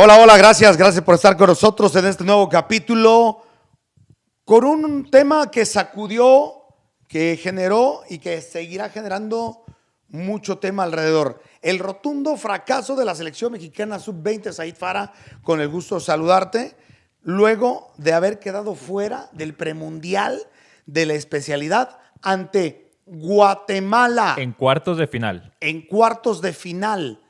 Hola, hola, gracias por estar con nosotros en este nuevo capítulo con un tema que sacudió, que generó y que seguirá generando mucho tema alrededor. El rotundo fracaso de la selección mexicana sub-20, Said Farah, con el gusto de saludarte, luego de haber quedado fuera del premundial de la especialidad ante Guatemala. En cuartos de final. En cuartos de final.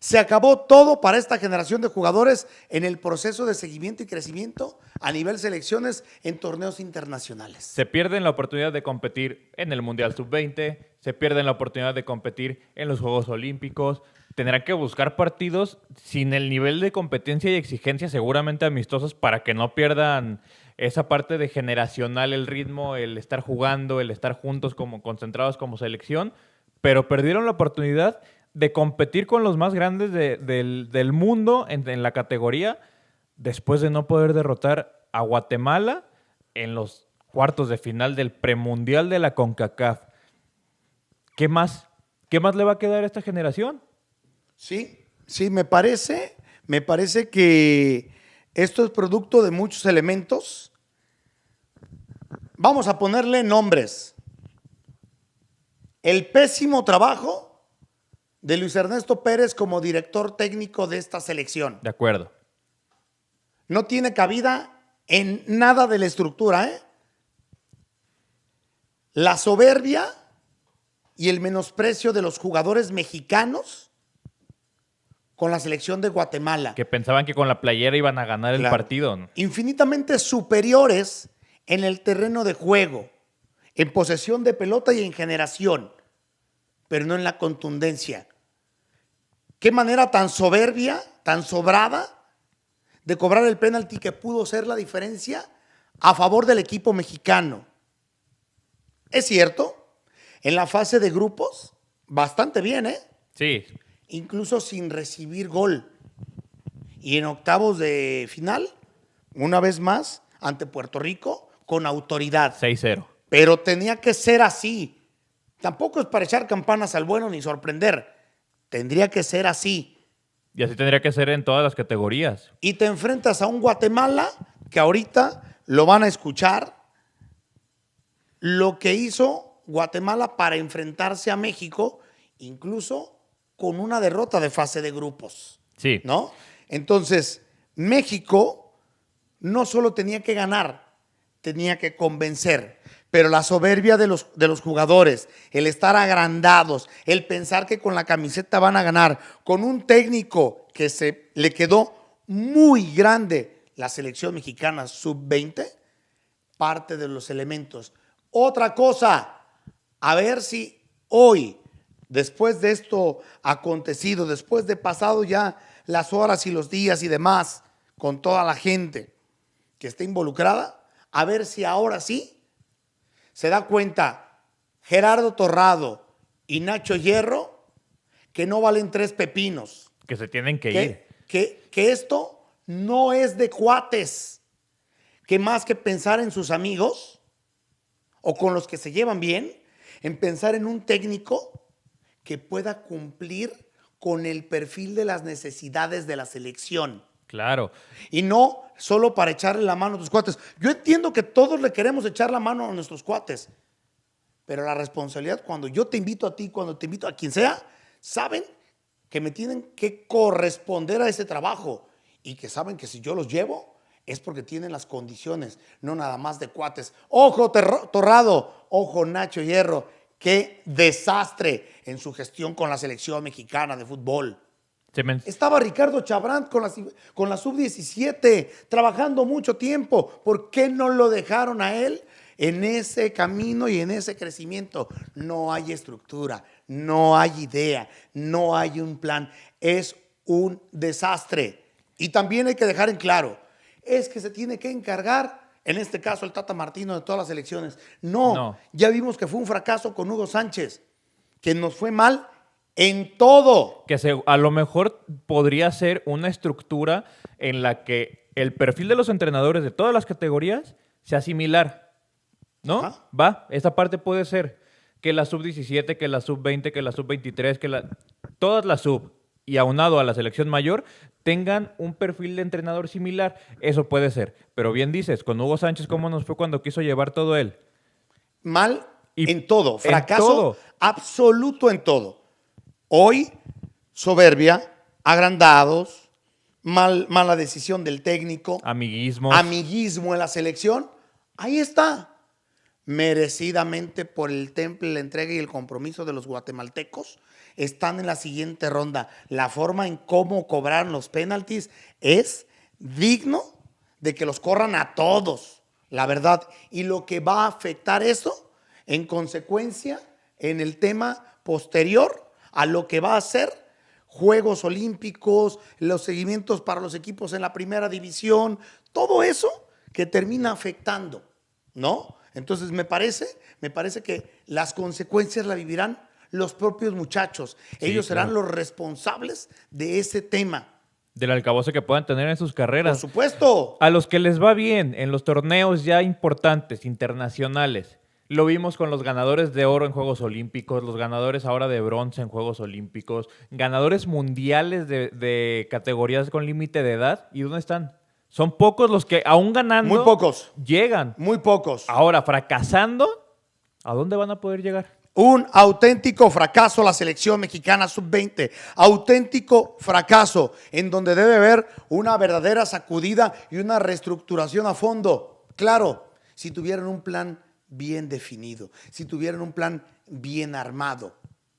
Se acabó todo para esta generación de jugadores en el proceso de seguimiento y crecimiento a nivel selecciones en torneos internacionales. Se pierden la oportunidad de competir en el Mundial Sub-20, se pierden la oportunidad de competir en los Juegos Olímpicos, tendrán que buscar partidos sin el nivel de competencia y exigencia seguramente amistosos para que no pierdan esa parte de generacional, el ritmo, el estar jugando, el estar juntos como concentrados como selección, pero perdieron la oportunidad de competir con los más grandes del mundo en la categoría después de no poder derrotar a Guatemala en los cuartos de final del premundial de la CONCACAF. ¿Qué más le va a quedar a esta generación? Sí, me parece que esto es producto de muchos elementos. Vamos a ponerle nombres. El pésimo trabajo de Luis Ernesto Pérez como director técnico de esta selección. De acuerdo. No tiene cabida en nada de la estructura, ¿eh? La soberbia y el menosprecio de los jugadores mexicanos con la selección de Guatemala. Que pensaban que con la playera iban a ganar el partido, ¿no? Infinitamente superiores en el terreno de juego, en posesión de pelota y en generación, pero no en la contundencia. Qué manera tan soberbia, tan sobrada de cobrar el penalti que pudo ser la diferencia a favor del equipo mexicano. Es cierto, en la fase de grupos, bastante bien, ¿eh? Sí. Incluso sin recibir gol. Y en octavos de final, una vez más, ante Puerto Rico, con autoridad. 6-0. Pero tenía que ser así. Tampoco es para echar campanas al vuelo ni sorprender. Tendría que ser así. Y así tendría que ser en todas las categorías. Y te enfrentas a un Guatemala que ahorita lo van a escuchar. Lo que hizo Guatemala para enfrentarse a México, incluso con una derrota de fase de grupos. Sí. ¿No? Entonces, México no solo tenía que ganar, tenía que convencer. Pero la soberbia de los jugadores, el estar agrandados, el pensar que con la camiseta van a ganar, con un técnico que se le quedó muy grande la selección mexicana sub-20, parte de los elementos. Otra cosa, a ver si hoy, después de esto acontecido, después de pasado ya las horas y los días y demás, con toda la gente que está involucrada, a ver si ahora sí se da cuenta Gerardo Torrado y Nacho Hierro que no valen 3 pepinos. Que se tienen que ir. Que esto no es de cuates. Que más que pensar en sus amigos o con los que se llevan bien, en pensar en un técnico que pueda cumplir con el perfil de las necesidades de la selección. Claro. Y no solo para echarle la mano a tus cuates. Yo entiendo que todos le queremos echar la mano a nuestros cuates, pero la responsabilidad, cuando yo te invito a ti, cuando te invito a quien sea, saben que me tienen que corresponder a ese trabajo y que saben que si yo los llevo es porque tienen las condiciones, no nada más de cuates. Ojo Torrado, ojo Nacho Hierro, qué desastre en su gestión con la selección mexicana de fútbol. Estaba Ricardo Chabrán con la sub-17 trabajando mucho tiempo. ¿Por qué no lo dejaron a él en ese camino y en ese crecimiento? No hay estructura, no hay idea, no hay un plan. Es un desastre. Y también hay que dejar en claro, es que se tiene que encargar, en este caso el Tata Martino, de todas las elecciones. No, ya vimos que fue un fracaso con Hugo Sánchez, que nos fue mal en todo. Que a lo mejor podría ser una estructura en la que el perfil de los entrenadores de todas las categorías sea similar, ¿no? Ajá. Esa parte puede ser que la sub-17, que la sub-20, que la sub-23, todas las sub, y aunado a la selección mayor, tengan un perfil de entrenador similar. Eso puede ser. Pero bien dices, con Hugo Sánchez, ¿cómo nos fue cuando quiso llevar todo él? Mal Y en todo, en fracaso todo. absoluto en todo. Hoy, soberbia, agrandados, mala decisión del técnico, Amiguismos. amiguismo en la selección. Ahí está. Merecidamente por el temple, la entrega y el compromiso de los guatemaltecos, están en la siguiente ronda. La forma en cómo cobraron los penaltis es digno de que los corran a todos, la verdad. Y lo que va a afectar eso, en consecuencia, en el tema posterior a lo que va a ser Juegos Olímpicos, los seguimientos para los equipos en la primera división, todo eso que termina afectando, ¿no? Entonces me parece que las consecuencias las vivirán los propios muchachos. Sí, Ellos serán claro. los responsables de ese tema. Del alcabose que puedan tener en sus Por carreras. supuesto. A los que les va bien en los torneos ya importantes, internacionales. Lo vimos con los ganadores de oro en Juegos Olímpicos, los ganadores ahora de bronce en Juegos Olímpicos, ganadores mundiales de categorías con límite de edad. ¿Y dónde están? Son pocos los que, aún ganando, Muy pocos. llegan. Muy pocos. Ahora, fracasando, ¿a dónde van a poder llegar? Un auténtico fracaso la selección mexicana sub-20, auténtico fracaso en donde debe haber una verdadera sacudida y una reestructuración a fondo. Claro, si tuvieran un plan bien definido, si tuvieran un plan bien armado,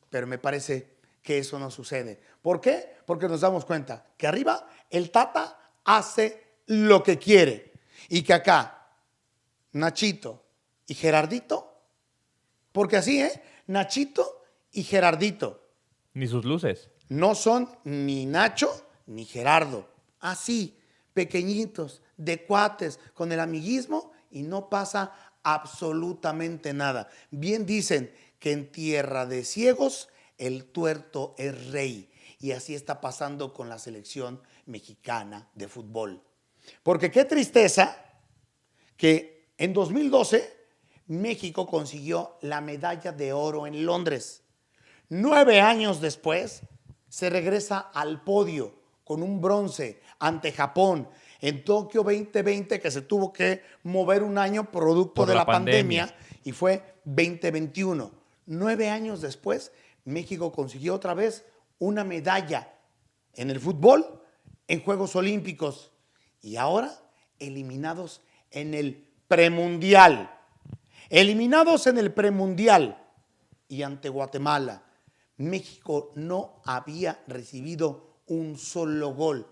pero me parece que eso no sucede. ¿Por qué? Porque nos damos cuenta que arriba el Tata hace lo que quiere y que acá Nachito y Gerardito, porque así, Nachito y Gerardito Ni sus luces. no son ni Nacho ni Gerardo. Así, pequeñitos, de cuates, con el amiguismo y no pasa absolutamente nada. Bien dicen que en tierra de ciegos el tuerto es rey. Y así está pasando con la selección mexicana de fútbol. Porque qué tristeza que en 2012 México consiguió la medalla de oro en Londres. 9 años después se regresa al podio con un bronce ante Japón en Tokio 2020, que se tuvo que mover un año producto Por de la la pandemia, pandemia. y fue 2021. 9 años después, México consiguió otra vez una medalla en el fútbol, en Juegos Olímpicos, y ahora eliminados en el premundial. Eliminados en el premundial y ante Guatemala. México no había recibido un solo gol.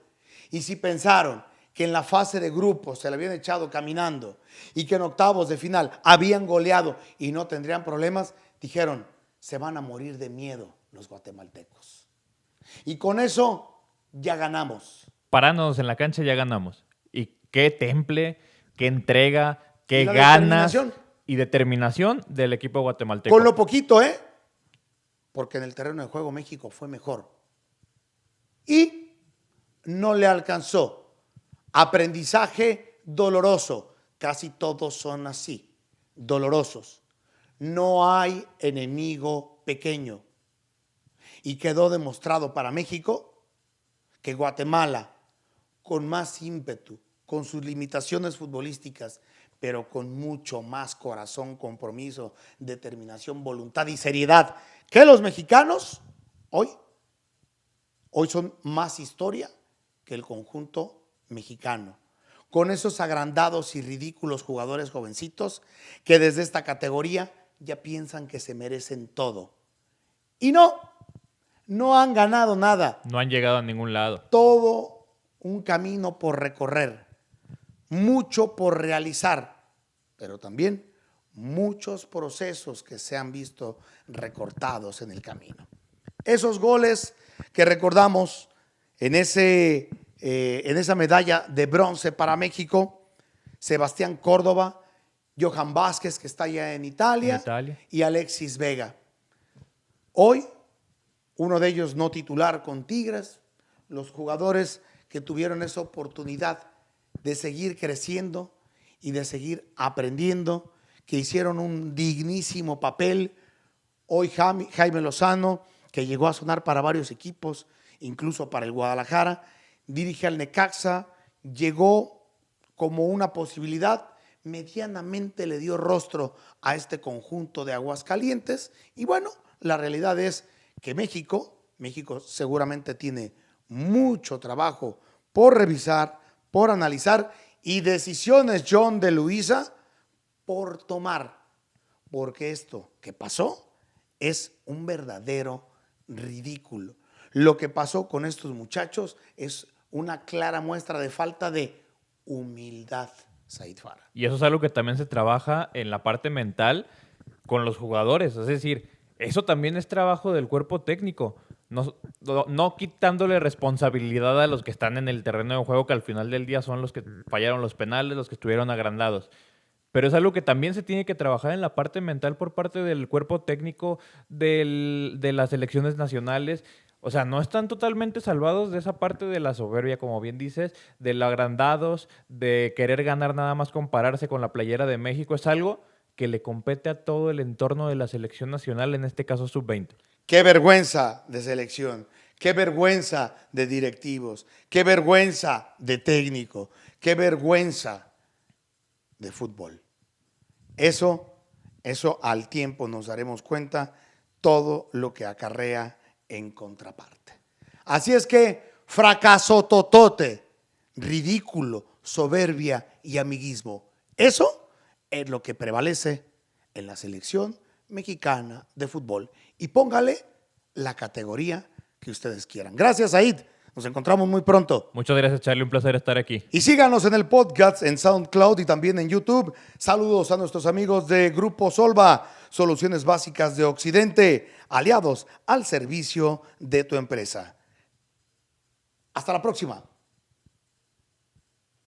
Y si pensaron que en la fase de grupos se le habían echado caminando y que en octavos de final habían goleado y no tendrían problemas, dijeron, se van a morir de miedo los guatemaltecos. Y con eso ya ganamos. Parándonos en la cancha ya ganamos. Y qué temple, qué entrega, qué Y la ganas determinación. y determinación del equipo guatemalteco. Con lo poquito, porque en el terreno de juego México fue mejor. Y no le alcanzó. Aprendizaje doloroso. Casi todos son así, dolorosos. No hay enemigo pequeño. Y quedó demostrado para México que Guatemala, con más ímpetu, con sus limitaciones futbolísticas, pero con mucho más corazón, compromiso, determinación, voluntad y seriedad que los mexicanos, hoy son más historia que el conjunto mexicano. Con esos agrandados y ridículos jugadores jovencitos que desde esta categoría ya piensan que se merecen todo. Y no han ganado nada. No han llegado a ningún lado. Todo un camino por recorrer, mucho por realizar, pero también muchos procesos que se han visto recortados en el camino. Esos goles que recordamos en esa medalla de bronce para México, Sebastián Córdoba, Johan Vázquez, que está allá en Italia, y Alexis Vega. Hoy, uno de ellos no titular con Tigres, los jugadores que tuvieron esa oportunidad de seguir creciendo y de seguir aprendiendo, que hicieron un dignísimo papel. Hoy Jaime Lozano, que llegó a sonar para varios equipos incluso para el Guadalajara, dirige al Necaxa, llegó como una posibilidad, medianamente le dio rostro a este conjunto de Aguascalientes y bueno, la realidad es que México seguramente tiene mucho trabajo por revisar, por analizar y decisiones, John de Luisa, por tomar, porque esto que pasó es un verdadero ridículo. Lo que pasó con estos muchachos es una clara muestra de falta de humildad, Said Farah. Y eso es algo que también se trabaja en la parte mental con los jugadores. Es decir, eso también es trabajo del cuerpo técnico. No quitándole responsabilidad a los que están en el terreno de juego, que al final del día son los que fallaron los penales, los que estuvieron agrandados. Pero es algo que también se tiene que trabajar en la parte mental por parte del cuerpo técnico de las selecciones nacionales. O sea, no están totalmente salvados de esa parte de la soberbia, como bien dices, de los agrandados, de querer ganar nada más compararse con la playera de México. Es algo que le compete a todo el entorno de la selección nacional, en este caso sub-20. Qué vergüenza de selección, qué vergüenza de directivos, qué vergüenza de técnico, qué vergüenza de fútbol. Eso al tiempo nos daremos cuenta todo lo que acarrea en contraparte. Así es que fracaso totote, ridículo, soberbia y amiguismo. Eso es lo que prevalece en la selección mexicana de fútbol. Y póngale la categoría que ustedes quieran. Gracias, Said. Nos encontramos muy pronto. Muchas gracias, Charlie. Un placer estar aquí. Y síganos en el podcast, en SoundCloud y también en YouTube. Saludos a nuestros amigos de Grupo Solva, soluciones básicas de Occidente, aliados al servicio de tu empresa. Hasta la próxima.